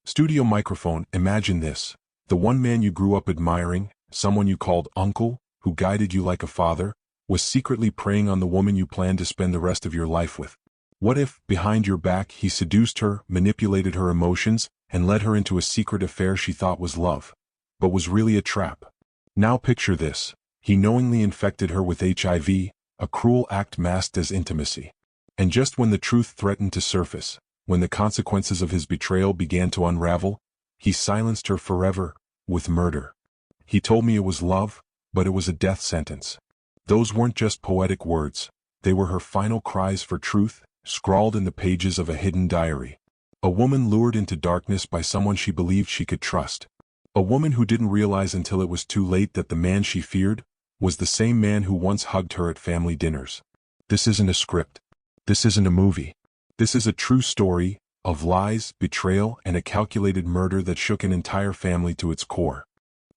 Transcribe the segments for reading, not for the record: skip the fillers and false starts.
Studio microphone, imagine this. The one man you grew up admiring, someone you called uncle, who guided you like a father, was secretly preying on the woman you planned to spend the rest of your life with. What if, behind your back, he seduced her, manipulated her emotions, and led her into a secret affair she thought was love, but was really a trap? Now picture this. He knowingly infected her with HIV, a cruel act masked as intimacy. And just when the truth threatened to surface, when the consequences of his betrayal began to unravel, he silenced her forever, with murder. He told me it was love, but it was a death sentence. Those weren't just poetic words, they were her final cries for truth, scrawled in the pages of a hidden diary. A woman lured into darkness by someone she believed she could trust. A woman who didn't realize until it was too late that the man she feared was the same man who once hugged her at family dinners. This isn't a script. This isn't a movie. This is a true story of lies, betrayal, and a calculated murder that shook an entire family to its core.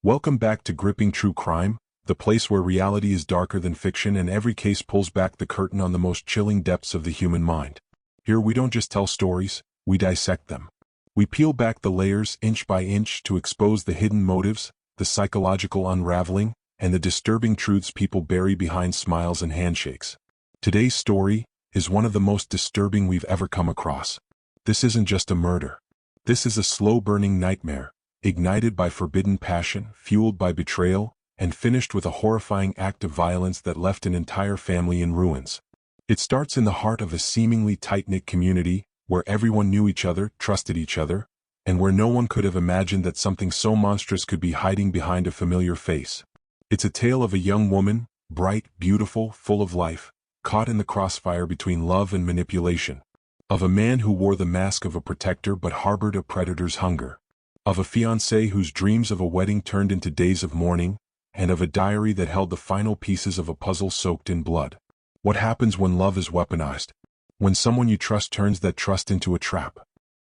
Welcome back to Gripping True Crime, the place where reality is darker than fiction and every case pulls back the curtain on the most chilling depths of the human mind. Here we don't just tell stories, we dissect them. We peel back the layers inch by inch to expose the hidden motives, the psychological unraveling, and the disturbing truths people bury behind smiles and handshakes. Today's story is one of the most disturbing we've ever come across. This isn't just a murder. This is a slow-burning nightmare, ignited by forbidden passion, fueled by betrayal, and finished with a horrifying act of violence that left an entire family in ruins. It starts in the heart of a seemingly tight-knit community, where everyone knew each other, trusted each other, and where no one could have imagined that something so monstrous could be hiding behind a familiar face. It's a tale of a young woman, bright, beautiful, full of life, caught in the crossfire between love and manipulation. Of a man who wore the mask of a protector but harbored a predator's hunger. Of a fiancé whose dreams of a wedding turned into days of mourning, and of a diary that held the final pieces of a puzzle soaked in blood. What happens when love is weaponized? When someone you trust turns that trust into a trap?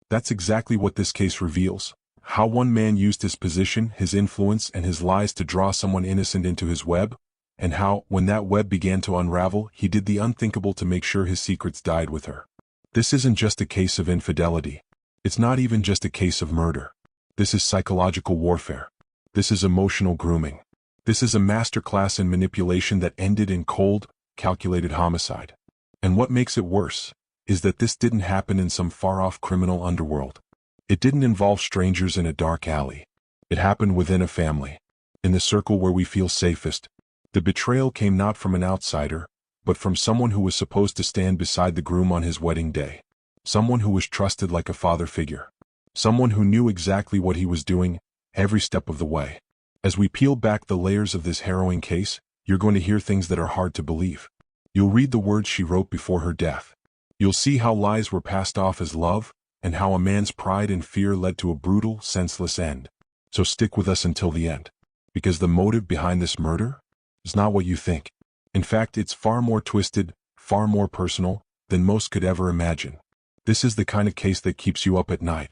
That's exactly what this case reveals. How one man used his position, his influence, and his lies to draw someone innocent into his web, and how, when that web began to unravel, he did the unthinkable to make sure his secrets died with her. This isn't just a case of infidelity. It's not even just a case of murder. This is psychological warfare. This is emotional grooming. This is a masterclass in manipulation that ended in cold, calculated homicide. And what makes it worse is that this didn't happen in some far-off criminal underworld. It didn't involve strangers in a dark alley. It happened within a family, in the circle where we feel safest. The betrayal came not from an outsider, but from someone who was supposed to stand beside the groom on his wedding day. Someone who was trusted like a father figure. Someone who knew exactly what he was doing, every step of the way. As we peel back the layers of this harrowing case, you're going to hear things that are hard to believe. You'll read the words she wrote before her death. You'll see how lies were passed off as love, and how a man's pride and fear led to a brutal, senseless end. So stick with us until the end. Because the motive behind this murder is not what you think. In fact, it's far more twisted, far more personal, than most could ever imagine. This is the kind of case that keeps you up at night.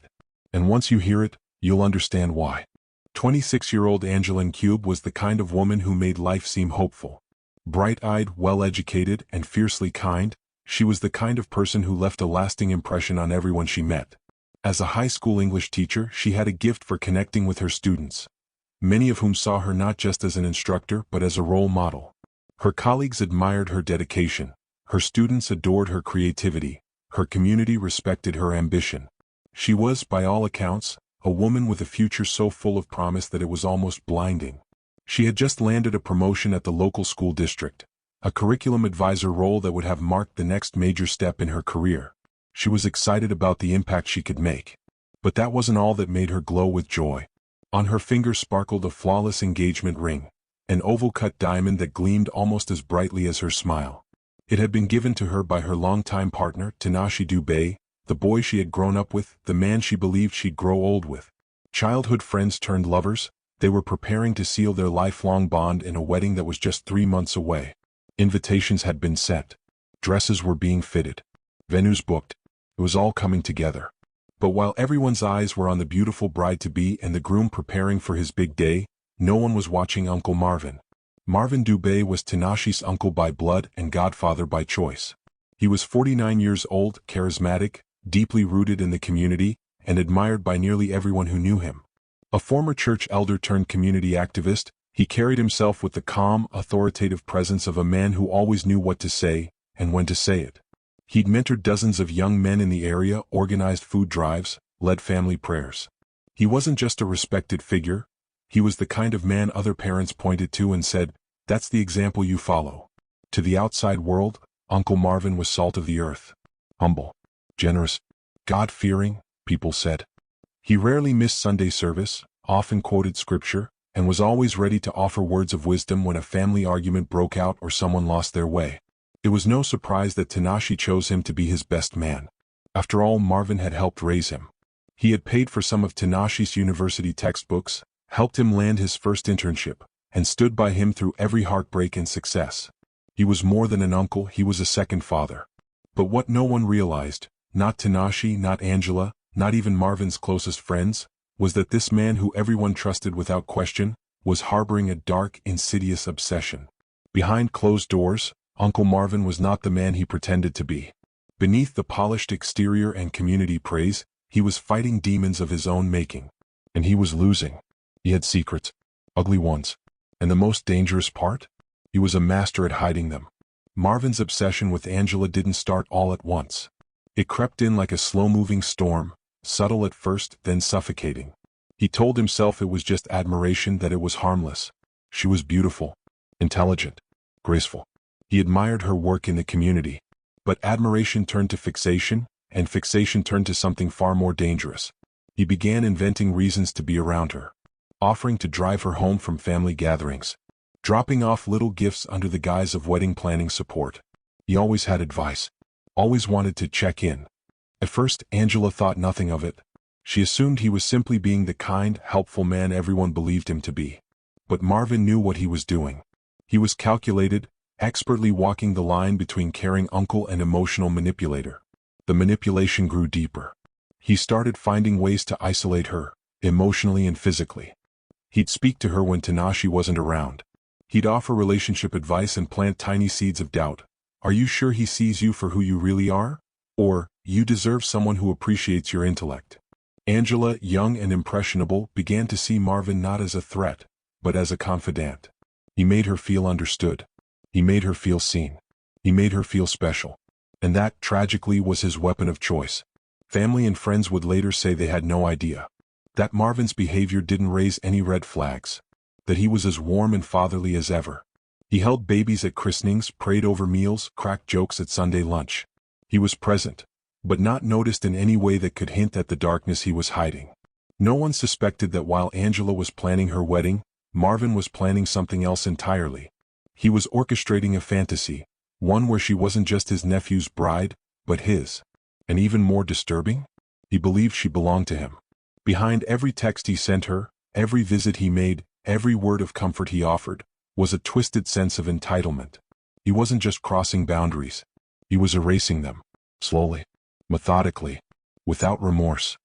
And once you hear it, you'll understand why. 26-year-old Angela Ncube was the kind of woman who made life seem hopeful. Bright-eyed, well-educated, and fiercely kind, she was the kind of person who left a lasting impression on everyone she met. As a high school English teacher, she had a gift for connecting with her students, many of whom saw her not just as an instructor but as a role model. Her colleagues admired her dedication, her students adored her creativity, her community respected her ambition. She was, by all accounts, a woman with a future so full of promise that it was almost blinding. She had just landed a promotion at the local school district, a curriculum advisor role that would have marked the next major step in her career. She was excited about the impact she could make. But that wasn't all that made her glow with joy. On her finger sparkled a flawless engagement ring, an oval-cut diamond that gleamed almost as brightly as her smile. It had been given to her by her longtime partner, Marvin Dube, the boy she had grown up with, the man she believed she'd grow old with. Childhood friends turned lovers, they were preparing to seal their lifelong bond in a wedding that was just 3 months away. Invitations had been sent. Dresses were being fitted. Venues booked. It was all coming together. But while everyone's eyes were on the beautiful bride-to-be and the groom preparing for his big day, no one was watching Uncle Marvin. Marvin Dube was Tinashe's uncle by blood and godfather by choice. He was 49 years old, charismatic, deeply rooted in the community, and admired by nearly everyone who knew him. A former church elder turned community activist, he carried himself with the calm, authoritative presence of a man who always knew what to say, and when to say it. He'd mentored dozens of young men in the area, organized food drives, led family prayers. He wasn't just a respected figure, he was the kind of man other parents pointed to and said, "That's the example you follow." To the outside world, Uncle Marvin was salt of the earth. Humble, generous, God-fearing, people said. He rarely missed Sunday service, often quoted scripture, and was always ready to offer words of wisdom when a family argument broke out or someone lost their way. It was no surprise that Tanashi chose him to be his best man. After all, Marvin had helped raise him. He had paid for some of Tanashi's university textbooks, helped him land his first internship, and stood by him through every heartbreak and success. He was more than an uncle, he was a second father. But what no one realized, not Tanashi, not Angela, not even Marvin's closest friends, was that this man who everyone trusted without question, was harboring a dark, insidious obsession. Behind closed doors, Uncle Marvin was not the man he pretended to be. Beneath the polished exterior and community praise, he was fighting demons of his own making. And he was losing. He had secrets, ugly ones. And the most dangerous part? He was a master at hiding them. Marvin's obsession with Angela didn't start all at once. It crept in like a slow-moving storm, subtle at first, then suffocating. He told himself it was just admiration, that it was harmless. She was beautiful, intelligent, graceful. He admired her work in the community. But admiration turned to fixation, and fixation turned to something far more dangerous. He began inventing reasons to be around her, offering to drive her home from family gatherings, dropping off little gifts under the guise of wedding planning support. He always had advice, always wanted to check in. At first, Angela thought nothing of it. She assumed he was simply being the kind, helpful man everyone believed him to be. But Marvin knew what he was doing. He was calculated, expertly walking the line between caring uncle and emotional manipulator. The manipulation grew deeper. He started finding ways to isolate her, emotionally and physically. He'd speak to her when Tanashi wasn't around. He'd offer relationship advice and plant tiny seeds of doubt. Are you sure he sees you for who you really are? Or, you deserve someone who appreciates your intellect. Angela, young and impressionable, began to see Marvin not as a threat, but as a confidant. He made her feel understood. He made her feel seen. He made her feel special. And that, tragically, was his weapon of choice. Family and friends would later say they had no idea. That Marvin's behavior didn't raise any red flags. That he was as warm and fatherly as ever. He held babies at christenings, prayed over meals, cracked jokes at Sunday lunch. He was present, but not noticed in any way that could hint at the darkness he was hiding. No one suspected that while Angela was planning her wedding, Marvin was planning something else entirely. He was orchestrating a fantasy, one where she wasn't just his nephew's bride, but his. And even more disturbing? He believed she belonged to him. Behind every text he sent her, every visit he made, every word of comfort he offered, was a twisted sense of entitlement. He wasn't just crossing boundaries. He was erasing them, slowly, methodically, without remorse.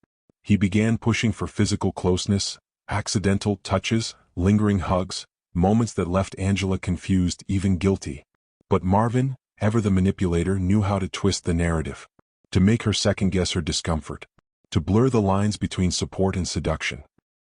He began pushing for physical closeness, accidental touches, lingering hugs, moments that left Angela confused, even guilty. But Marvin, ever the manipulator, knew how to twist the narrative, to make her second-guess her discomfort, to blur the lines between support and seduction.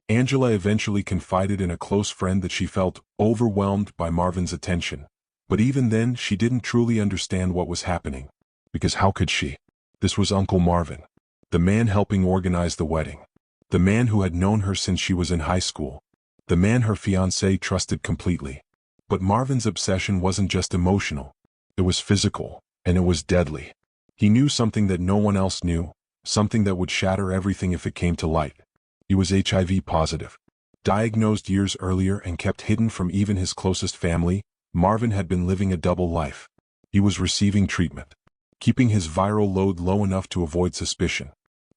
Angela eventually confided in a close friend that she felt overwhelmed by Marvin's attention. But even then, she didn't truly understand what was happening. Because how could she? This was Uncle Marvin, the man helping organize the wedding, the man who had known her since she was in high school, the man her fiancé trusted completely. But Marvin's obsession wasn't just emotional. It was physical, and it was deadly. He knew something that no one else knew, something that would shatter everything if it came to light. He was HIV positive. Diagnosed years earlier and kept hidden from even his closest family, Marvin had been living a double life. He was receiving treatment, keeping his viral load low enough to avoid suspicion.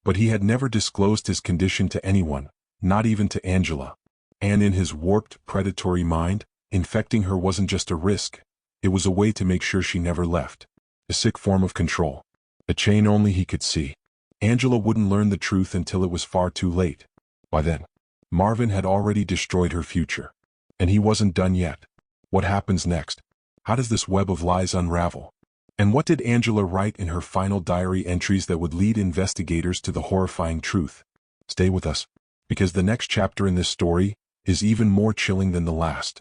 But he had never disclosed his condition to anyone, not even to Angela. And in his warped, predatory mind, infecting her wasn't just a risk, it was a way to make sure she never left. A sick form of control. A chain only he could see. Angela wouldn't learn the truth until it was far too late. By then, Marvin had already destroyed her future. And he wasn't done yet. What happens next? How does this web of lies unravel? And what did Angela write in her final diary entries that would lead investigators to the horrifying truth? Stay with us, because the next chapter in this story is even more chilling than the last.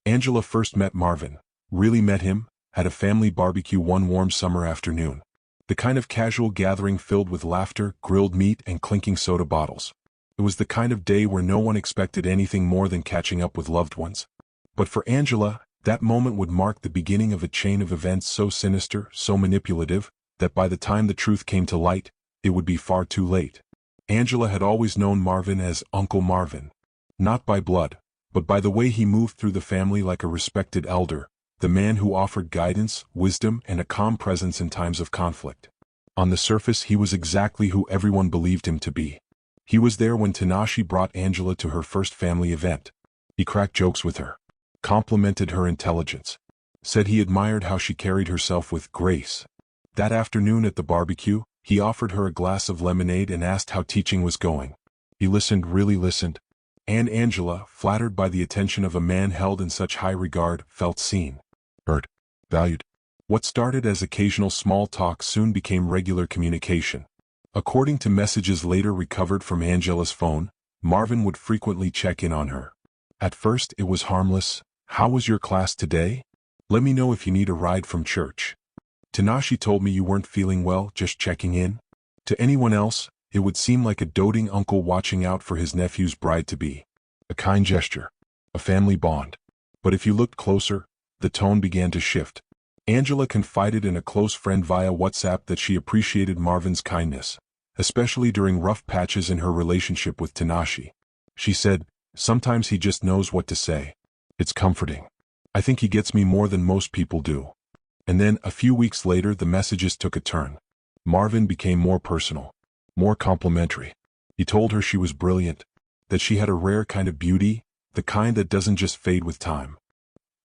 Angela first met Marvin, really met him, at a family barbecue one warm summer afternoon. The kind of casual gathering filled with laughter, grilled meat, and clinking soda bottles. It was the kind of day where no one expected anything more than catching up with loved ones. But for Angela, that moment would mark the beginning of a chain of events so sinister, so manipulative, that by the time the truth came to light, it would be far too late. Angela had always known Marvin as Uncle Marvin. Not by blood, but by the way he moved through the family like a respected elder, the man who offered guidance, wisdom, and a calm presence in times of conflict. On the surface, he was exactly who everyone believed him to be. He was there when Tanashi brought Angela to her first family event. He cracked jokes with her, complimented her intelligence, said he admired how she carried herself with grace. That afternoon at the barbecue, he offered her a glass of lemonade and asked how teaching was going. He listened, really listened. And Angela, flattered by the attention of a man held in such high regard, felt seen, heard, valued. What started as occasional small talk soon became regular communication. According to messages later recovered from Angela's phone, Marvin would frequently check in on her. At first it was harmless. How was your class today? Let me know if you need a ride from church. Tanashi told me you weren't feeling well, just checking in. To anyone else, it would seem like a doting uncle watching out for his nephew's bride-to-be. A kind gesture. A family bond. But if you looked closer, the tone began to shift. Angela confided in a close friend via WhatsApp that she appreciated Marvin's kindness, especially during rough patches in her relationship with Tanashi. She said, "Sometimes he just knows what to say. It's comforting. I think he gets me more than most people do." And then, a few weeks later, the messages took a turn. Marvin became more personal, more complimentary. He told her she was brilliant, that she had a rare kind of beauty, the kind that doesn't just fade with time.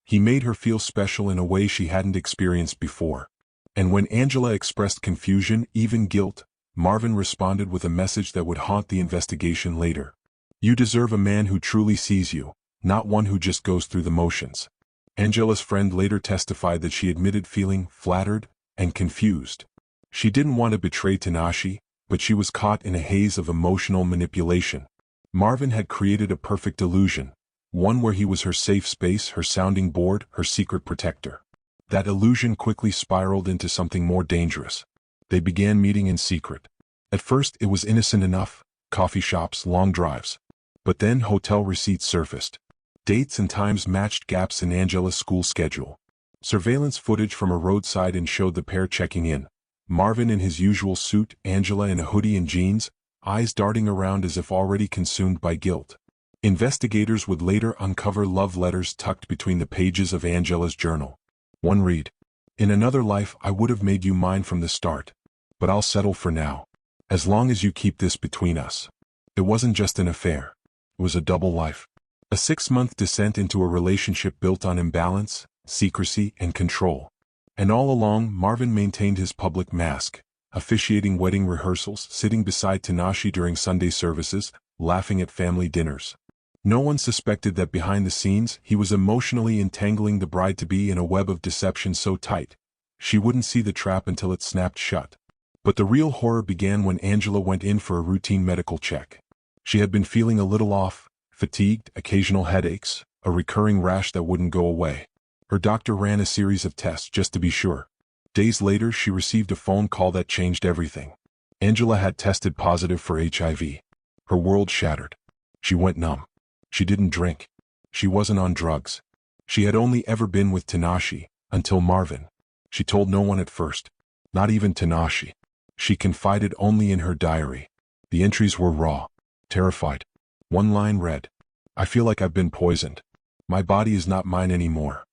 He made her feel special in a way she hadn't experienced before. And when Angela expressed confusion, even guilt, Marvin responded with a message that would haunt the investigation later. "You deserve a man who truly sees you, not one who just goes through the motions." Angela's friend later testified that she admitted feeling flattered and confused. She didn't want to betray Tanashi, but she was caught in a haze of emotional manipulation. Marvin had created a perfect illusion, one where he was her safe space, her sounding board, her secret protector. That illusion quickly spiraled into something more dangerous. They began meeting in secret. At first it was innocent enough, coffee shops, long drives. But then hotel receipts surfaced. Dates and times matched gaps in Angela's school schedule. Surveillance footage from a roadside inn showed the pair checking in. Marvin in his usual suit, Angela in a hoodie and jeans, eyes darting around as if already consumed by guilt. Investigators would later uncover love letters tucked between the pages of Angela's journal. One read, "In another life I would have made you mine from the start, but I'll settle for now, as long as you keep this between us." It wasn't just an affair. It was a double life. A 6-month descent into a relationship built on imbalance, secrecy, and control. And all along, Marvin maintained his public mask, officiating wedding rehearsals, sitting beside Tanashi during Sunday services, laughing at family dinners. No one suspected that behind the scenes, he was emotionally entangling the bride-to-be in a web of deception so tight, she wouldn't see the trap until it snapped shut. But the real horror began when Angela went in for a routine medical check. She had been feeling a little off, fatigued, occasional headaches, a recurring rash that wouldn't go away. Her doctor ran a series of tests just to be sure. Days later, she received a phone call that changed everything. Angela had tested positive for HIV. Her world shattered. She went numb. She didn't drink. She wasn't on drugs. She had only ever been with Tanashi, until Marvin. She told no one at first. Not even Tanashi. She confided only in her diary. The entries were raw. Terrified. One line read, "I feel like I've been poisoned. My body is not mine anymore."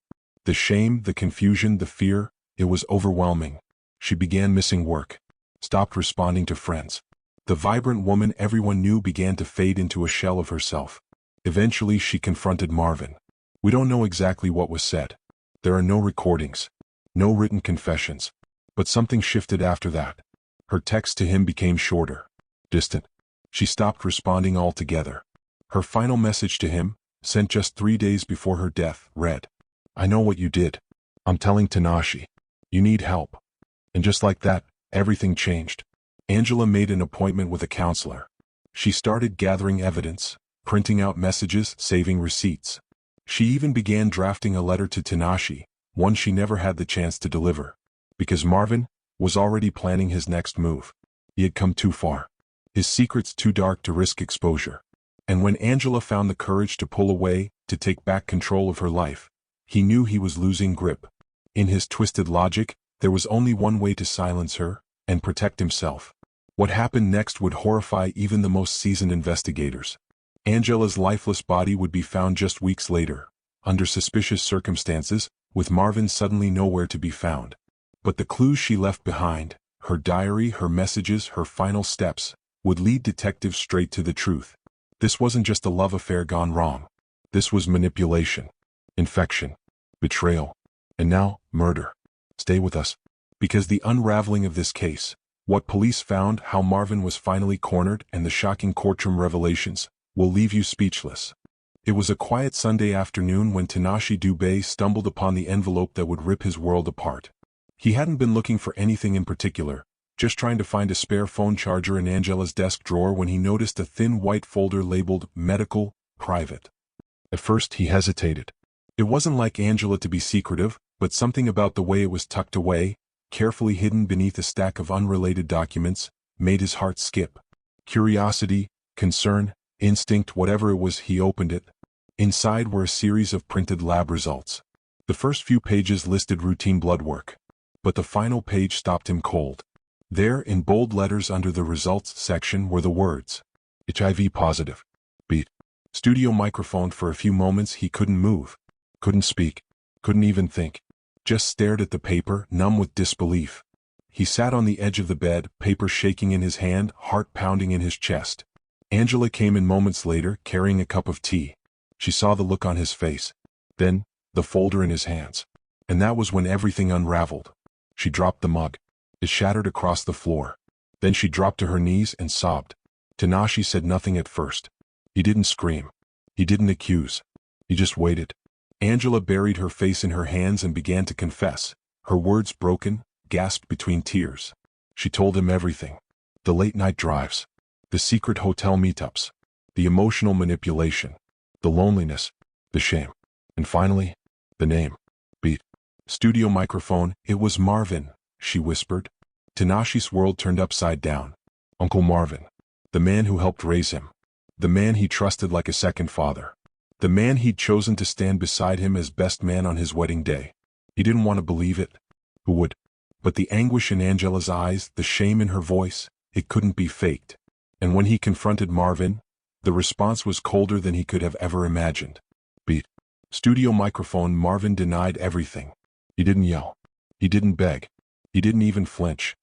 The shame, the confusion, the fear, it was overwhelming. She began missing work. Stopped responding to friends. The vibrant woman everyone knew began to fade into a shell of herself. Eventually she confronted Marvin. We don't know exactly what was said. There are no recordings. No written confessions. But something shifted after that. Her texts to him became shorter. Distant. She stopped responding altogether. Her final message to him, sent just 3 days before her death, read, "I know what you did. I'm telling Tanashi. You need help." And just like that, everything changed. Angela made an appointment with a counselor. She started gathering evidence, printing out messages, saving receipts. She even began drafting a letter to Tanashi, one she never had the chance to deliver. Because Marvin was already planning his next move. He had come too far. His secrets too dark to risk exposure. And when Angela found the courage to pull away, to take back control of her life, he knew he was losing grip. In his twisted logic, there was only one way to silence her and protect himself. What happened next would horrify even the most seasoned investigators. Angela's lifeless body would be found just weeks later, under suspicious circumstances, with Marvin suddenly nowhere to be found. But the clues she left behind, her diary, her messages, her final steps, would lead detectives straight to the truth. This wasn't just a love affair gone wrong. This was manipulation, infection, betrayal, and now, murder. Stay with us. Because the unraveling of this case, what police found, how Marvin was finally cornered, and the shocking courtroom revelations, will leave you speechless. It was a quiet Sunday afternoon when Tanashi Dube stumbled upon the envelope that would rip his world apart. He hadn't been looking for anything in particular, just trying to find a spare phone charger in Angela's desk drawer when he noticed a thin white folder labeled Medical, Private. At first he hesitated. It wasn't like Angela to be secretive, but something about the way it was tucked away, carefully hidden beneath a stack of unrelated documents, made his heart skip. Curiosity, concern, instinct, whatever it was, he opened it. Inside were a series of printed lab results. The first few pages listed routine blood work. But the final page stopped him cold. There, in bold letters under the results section, were the words, HIV-positive. Beat. Studio microphone. For a few moments he couldn't move, couldn't speak, couldn't even think. Just stared at the paper, numb with disbelief. He sat on the edge of the bed, paper shaking in his hand, heart pounding in his chest. Angela came in moments later, carrying a cup of tea. She saw the look on his face. Then, the folder in his hands. And that was when everything unraveled. She dropped the mug. It shattered across the floor. Then she dropped to her knees and sobbed. Tanashi said nothing at first. He didn't scream. He didn't accuse. He just waited. Angela buried her face in her hands and began to confess, her words broken, gasped between tears. She told him everything. The late-night drives. The secret hotel meetups. The emotional manipulation. The loneliness. The shame. And finally, the name. Beat. Studio microphone. It was Marvin, she whispered. Tanashi's world turned upside down. Uncle Marvin. The man who helped raise him. The man he trusted like a second father. The man he'd chosen to stand beside him as best man on his wedding day. He didn't want to believe it. Who would? But the anguish in Angela's eyes, the shame in her voice, it couldn't be faked. And when he confronted Marvin, the response was colder than he could have ever imagined. Beat. Studio microphone. Marvin denied everything. He didn't yell. He didn't beg. He didn't even flinch.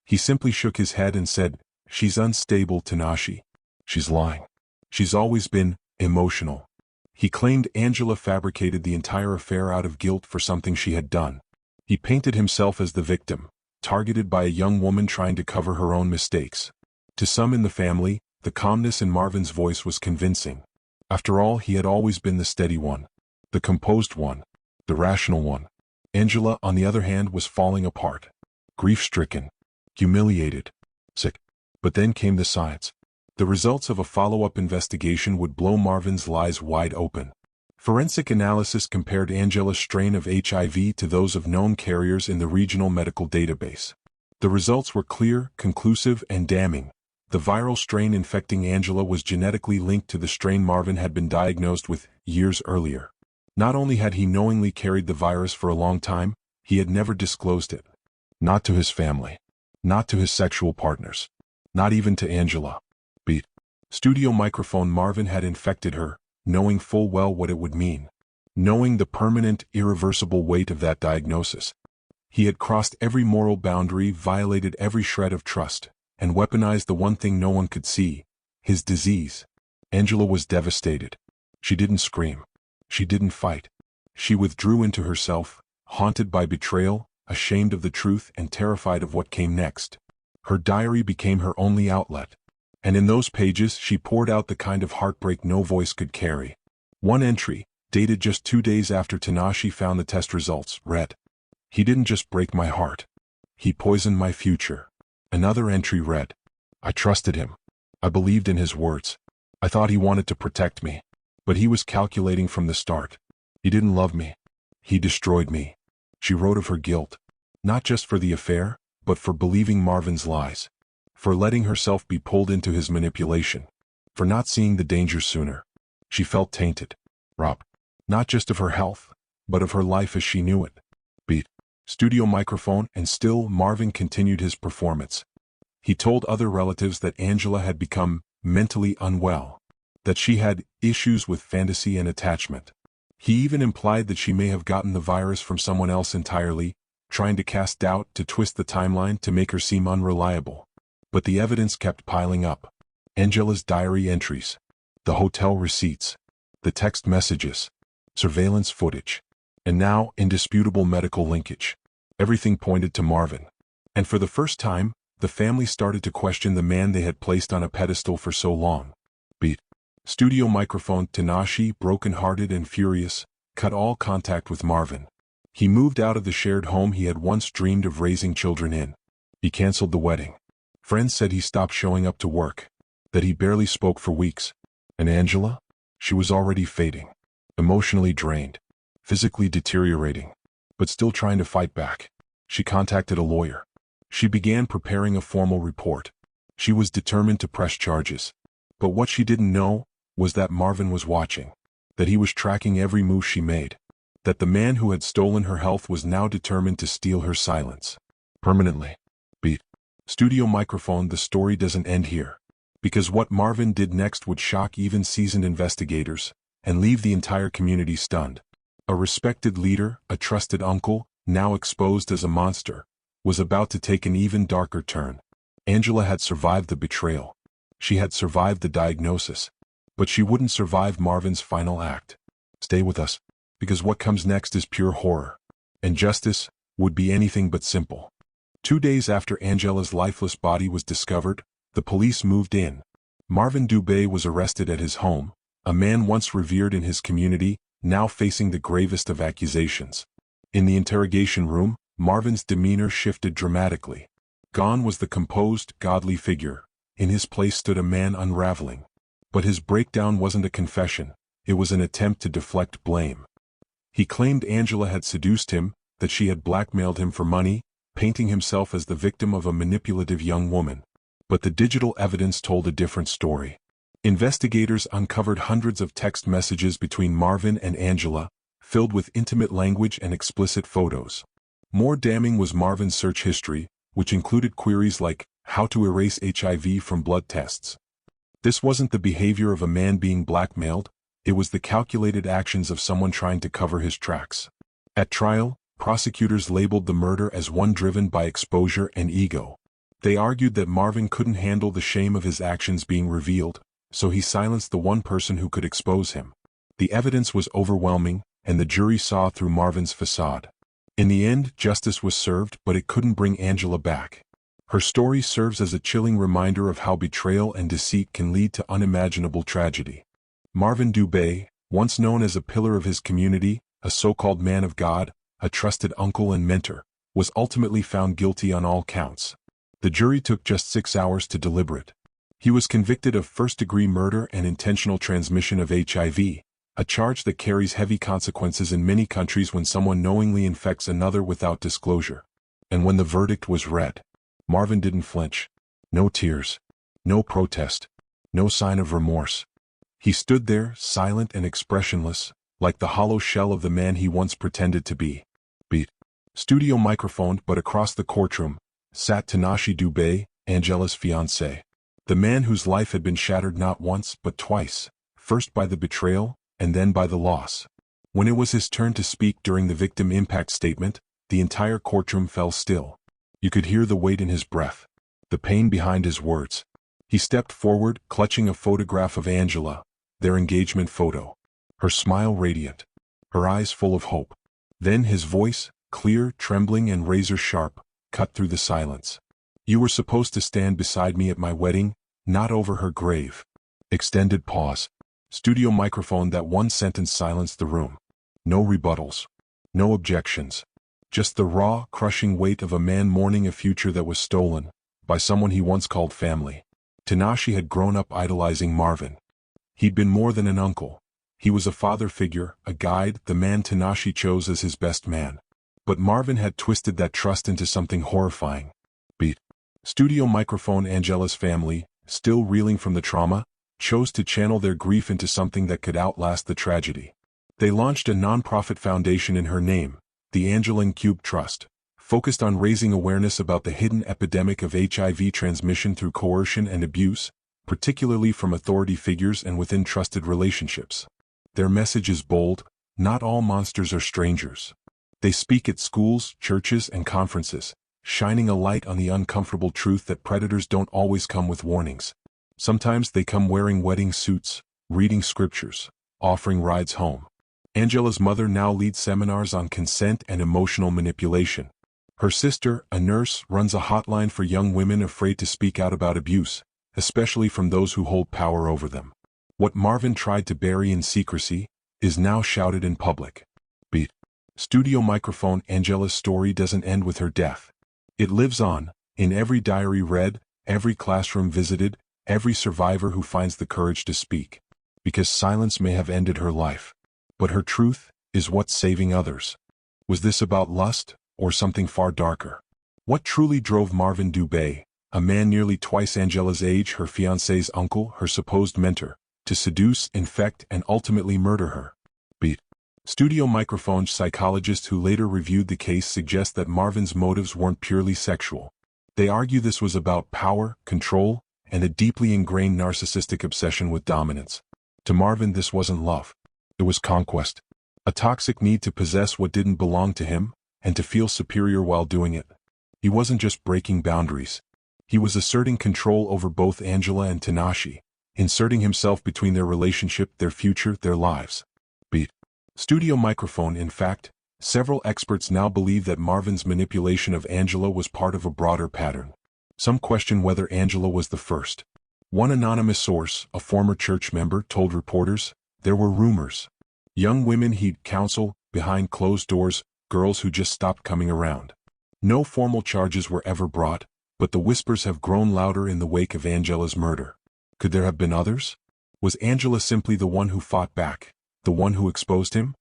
He simply shook his head and said, "She's unstable, Tanashi. She's lying. She's always been emotional." He claimed Angela fabricated the entire affair out of guilt for something she had done. He painted himself as the victim, targeted by a young woman trying to cover her own mistakes. To some in the family, the calmness in Marvin's voice was convincing. After all, he had always been the steady one, the composed one, the rational one. Angela, on the other hand, was falling apart, grief-stricken, humiliated, sick. But then came the science. The results of a follow-up investigation would blow Marvin's lies wide open. Forensic analysis compared Angela's strain of HIV to those of known carriers in the regional medical database. The results were clear, conclusive, and damning. The viral strain infecting Angela was genetically linked to the strain Marvin had been diagnosed with years earlier. Not only had he knowingly carried the virus for a long time, he had never disclosed it. Not to his family. Not to his sexual partners. Not even to Angela. Beat. Studio microphone. Marvin had infected her, knowing full well what it would mean. Knowing the permanent, irreversible weight of that diagnosis. He had crossed every moral boundary, violated every shred of trust, and weaponized the one thing no one could see, his disease. Angela was devastated. She didn't scream. She didn't fight. She withdrew into herself, haunted by betrayal, ashamed of the truth, and terrified of what came next. Her diary became her only outlet. And in those pages she poured out the kind of heartbreak no voice could carry. One entry, dated just 2 days after Tanashi found the test results, read, "He didn't just break my heart. He poisoned my future." Another entry read, "I trusted him. I believed in his words. I thought he wanted to protect me. But he was calculating from the start. He didn't love me. He destroyed me. She wrote of her guilt. Not just for the affair, but for believing Marvin's lies. For letting herself be pulled into his manipulation. For not seeing the danger sooner. She felt tainted. Robbed. Not just of her health, but of her life as she knew it. Beat. Studio microphone, and still Marvin continued his performance. He told other relatives that Angela had become mentally unwell. That she had issues with fantasy and attachment. He even implied that she may have gotten the virus from someone else entirely, trying to cast doubt, to twist the timeline to make her seem unreliable. But the evidence kept piling up. Angela's diary entries, the hotel receipts, the text messages, surveillance footage, and now indisputable medical linkage. Everything pointed to Marvin. And for the first time, the family started to question the man they had placed on a pedestal for so long. Beat. Studio microphone. Tanashi, broken-hearted and furious, cut all contact with Marvin. He moved out of the shared home he had once dreamed of raising children in. He canceled the wedding. Friends said he stopped showing up to work, that he barely spoke for weeks. And Angela? She was already fading. Emotionally drained. Physically deteriorating. But still trying to fight back. She contacted a lawyer. She began preparing a formal report. She was determined to press charges. But what she didn't know was that Marvin was watching. That he was tracking every move she made. That the man who had stolen her health was now determined to steal her silence. Permanently. Beat. Studio microphone. The story doesn't end here. Because what Marvin did next would shock even seasoned investigators, and leave the entire community stunned. A respected leader, a trusted uncle, now exposed as a monster, was about to take an even darker turn. Angela had survived the betrayal. She had survived the diagnosis. But she wouldn't survive Marvin's final act. Stay with us, because what comes next is pure horror. And justice would be anything but simple. 2 days after Angela's lifeless body was discovered, the police moved in. Marvin Dube was arrested at his home, a man once revered in his community, now facing the gravest of accusations. In the interrogation room, Marvin's demeanor shifted dramatically. Gone was the composed, godly figure. In his place stood a man unraveling. But his breakdown wasn't a confession, it was an attempt to deflect blame. He claimed Angela had seduced him, that she had blackmailed him for money, painting himself as the victim of a manipulative young woman. But the digital evidence told a different story. Investigators uncovered hundreds of text messages between Marvin and Angela, filled with intimate language and explicit photos. More damning was Marvin's search history, which included queries like, how to erase HIV from blood tests. This wasn't the behavior of a man being blackmailed, it was the calculated actions of someone trying to cover his tracks. At trial, prosecutors labeled the murder as one driven by exposure and ego. They argued that Marvin couldn't handle the shame of his actions being revealed, so he silenced the one person who could expose him. The evidence was overwhelming, and the jury saw through Marvin's facade. In the end, justice was served, but it couldn't bring Angela back. Her story serves as a chilling reminder of how betrayal and deceit can lead to unimaginable tragedy. Marvin Dube, once known as a pillar of his community, a so-called man of God, a trusted uncle and mentor, was ultimately found guilty on all counts. The jury took just 6 hours to deliberate. He was convicted of first-degree murder and intentional transmission of HIV, a charge that carries heavy consequences in many countries when someone knowingly infects another without disclosure. And when the verdict was read, Marvin didn't flinch. No tears. No protest. No sign of remorse. He stood there, silent and expressionless, like the hollow shell of the man he once pretended to be. Beat. Studio microphone. But across the courtroom sat Tanashi Dube, Angela's fiancé. The man whose life had been shattered not once but twice, first by the betrayal, and then by the loss. When it was his turn to speak during the victim impact statement, the entire courtroom fell still. You could hear the weight in his breath, the pain behind his words. He stepped forward, clutching a photograph of Angela, their engagement photo. Her smile radiant, her eyes full of hope. Then his voice, clear, trembling and razor-sharp, cut through the silence. You were supposed to stand beside me at my wedding, not over her grave. Extended pause. Studio microphone. That one sentence silenced the room. No rebuttals. No objections. Just the raw, crushing weight of a man mourning a future that was stolen by someone he once called family. Tanashi had grown up idolizing Marvin. He'd been more than an uncle. He was a father figure, a guide, the man Tanashi chose as his best man. But Marvin had twisted that trust into something horrifying. Studio microphone. Angela's family, still reeling from the trauma, chose to channel their grief into something that could outlast the tragedy. They launched a non-profit foundation in her name, the Angela Ncube Trust, focused on raising awareness about the hidden epidemic of HIV transmission through coercion and abuse, particularly from authority figures and within trusted relationships. Their message is bold: not all monsters are strangers. They speak at schools, churches, and conferences, shining a light on the uncomfortable truth that predators don't always come with warnings. Sometimes they come wearing wedding suits, reading scriptures, offering rides home. Angela's mother now leads seminars on consent and emotional manipulation. Her sister, a nurse, runs a hotline for young women afraid to speak out about abuse, especially from those who hold power over them. What Marvin tried to bury in secrecy is now shouted in public. Studio microphone. Angela's story doesn't end with her death. It lives on, in every diary read, every classroom visited, every survivor who finds the courage to speak. Because silence may have ended her life, but her truth is what's saving others. Was this about lust, or something far darker? What truly drove Marvin Dube, a man nearly twice Angela's age, her fiancé's uncle, her supposed mentor, to seduce, infect, and ultimately murder her? Studio microphone. Psychologists who later reviewed the case suggest that Marvin's motives weren't purely sexual. They argue this was about power, control, and a deeply ingrained narcissistic obsession with dominance. To Marvin, this wasn't love. It was conquest. A toxic need to possess what didn't belong to him, and to feel superior while doing it. He wasn't just breaking boundaries. He was asserting control over both Angela and Tanashi, inserting himself between their relationship, their future, their lives. Studio microphone. In fact, several experts now believe that Marvin's manipulation of Angela was part of a broader pattern. Some question whether Angela was the first. One anonymous source, a former church member, told reporters there were rumors. Young women he'd counsel, behind closed doors, girls who just stopped coming around. No formal charges were ever brought, but the whispers have grown louder in the wake of Angela's murder. Could there have been others? Was Angela simply the one who fought back? The one who exposed him?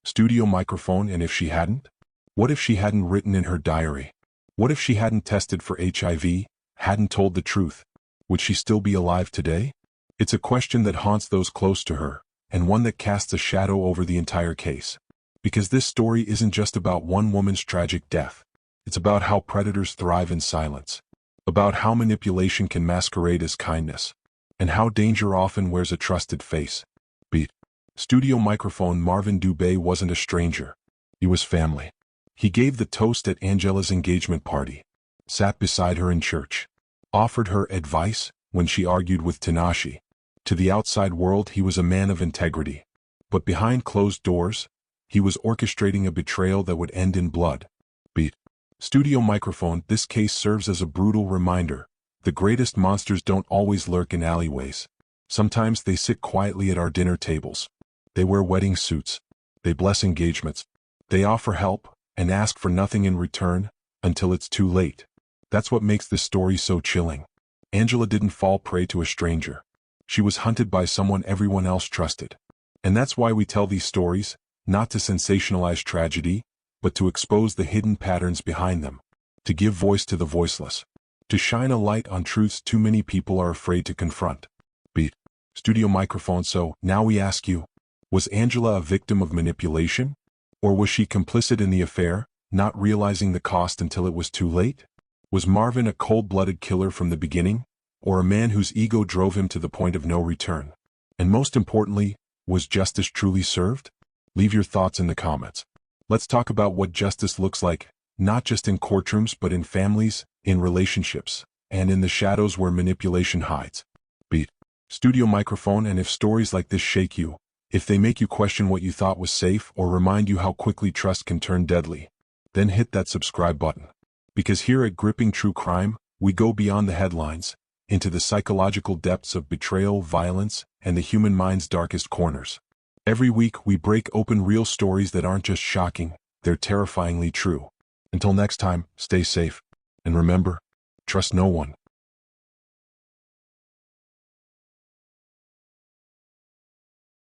Studio microphone. And if she hadn't? What if she hadn't written in her diary? What if she hadn't tested for HIV, hadn't told the truth? Would she still be alive today? It's a question that haunts those close to her, and one that casts a shadow over the entire case. Because this story isn't just about one woman's tragic death. It's about how predators thrive in silence. About how manipulation can masquerade as kindness. And how danger often wears a trusted face. Studio microphone. Marvin Dube wasn't a stranger. He was family. He gave the toast at Angela's engagement party, sat beside her in church, offered her advice when she argued with Tanashi. To the outside world, he was a man of integrity. But behind closed doors, he was orchestrating a betrayal that would end in blood. Studio microphone. This case serves as a brutal reminder. The greatest monsters don't always lurk in alleyways. Sometimes they sit quietly at our dinner tables. They wear wedding suits. They bless engagements. They offer help and ask for nothing in return until it's too late. That's what makes this story so chilling. Angela didn't fall prey to a stranger. She was hunted by someone everyone else trusted. And that's why we tell these stories, not to sensationalize tragedy, but to expose the hidden patterns behind them, to give voice to the voiceless, to shine a light on truths too many people are afraid to confront. Studio microphone. So, now we ask you, was Angela a victim of manipulation? Or was she complicit in the affair, not realizing the cost until it was too late? Was Marvin a cold-blooded killer from the beginning, or a man whose ego drove him to the point of no return? And most importantly, was justice truly served? Leave your thoughts in the comments. Let's talk about what justice looks like, not just in courtrooms but in families, in relationships, and in the shadows where manipulation hides. Studio microphone. And if stories like this shake you, if they make you question what you thought was safe or remind you how quickly trust can turn deadly, then hit that subscribe button. Because here at Gripping True Crime, we go beyond the headlines, into the psychological depths of betrayal, violence, and the human mind's darkest corners. Every week we break open real stories that aren't just shocking, they're terrifyingly true. Until next time, stay safe. And remember, trust no one.